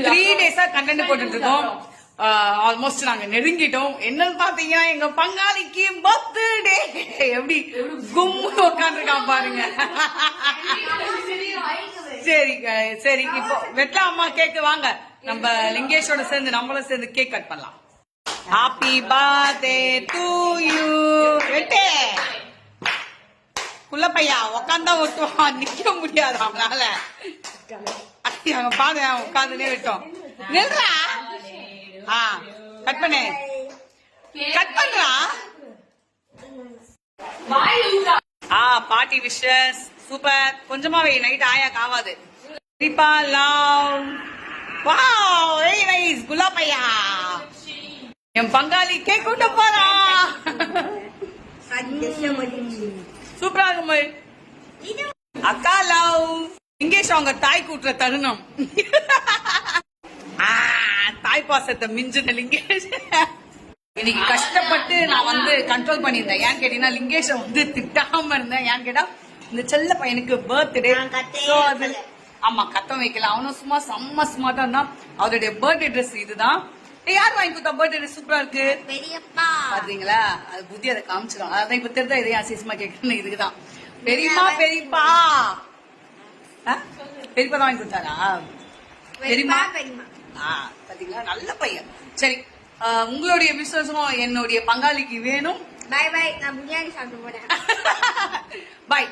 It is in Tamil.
3 days கண்டென்ட் போட்டுட்டு இருக்கோம். ஆல்மோஸ்ட் நாங்க நெருங்கிட்டோம். என்னன்னு பாத்தீங்கன்னா எங்க பங்காளிக்கு பர்த்டே. எப்படி கும்மு உட்காந்துருக்கான் பாருங்க. சரி சரி, இப்போ வெட்டலாமா கேக்கு? வாங்க நம்ம லிங்கேஷோட சேர்ந்து நம்மளும் சேர்ந்து கேக் கட் பண்ணலாம். Happy birthday to you. வெட்டே குள்ளப்பையா உட்காந்தா ஒட்டுவான், நிக்க முடியாது அவனால. அங்க பாரு உட்காந்துனே விட்டோம். நில்றா. கட் பண்ணு, கட் பண்றா. Party wishes super. கொஞ்சமா வை, நைட் ஆயாக்கு ஆவாது. Deepa love. Wow very nice. குலாப்பையா என் பங்காளி கேக் கொண்டு போறா. சூப்பரா இருக்குமே. அக்கா லவ். இங்கேஷ் அவங்க தாய் கூட்டுற தருணம். தாய் பாசத்தை மிஞ்சின லிங்கேஷ். இன்னைக்கு கஷ்டப்பட்டு நான் வந்து கண்ட்ரோல் பண்ணியிருந்தேன். ஏன்னு கேட்டீங்கன்னா லிங்கேஷ வந்து திட்டாம இருந்தேன். ஏன்னு கேட்டா இந்த செல்ல பையனுக்கு பர்த்டே. ஆமா கத்தம் வைக்கல. அவனும் சும்மா செம்ம ஸ்மார்ட்டா இருந்தான். அவருடைய பர்த்டே ட்ரெஸ் இதுதான். யார் வாங்கி கொடுத்தா பர்த்டே ட்ரெஸ்? சூப்பரா இருக்கு பாத்தீங்களா? அது புத்தி அதை காமிச்சிடும். அதான் இப்ப தெரிஞ்சா இதையும் அசிசமா கேட்கணும். இதுக்குதான் பெரியப்பா. பெரியப்பா பெரியப்பா தான் வாங்கி கொடுத்தாரா? பெரியமா பாத்தீங்களா? நல்ல பையன். சரி, உங்களுடைய விசுவாசம் என்னுடைய பங்காளிக்கு வேணும். Bye bye. நான் பிரியாணி சாப்பிட்டு போறேன். பை.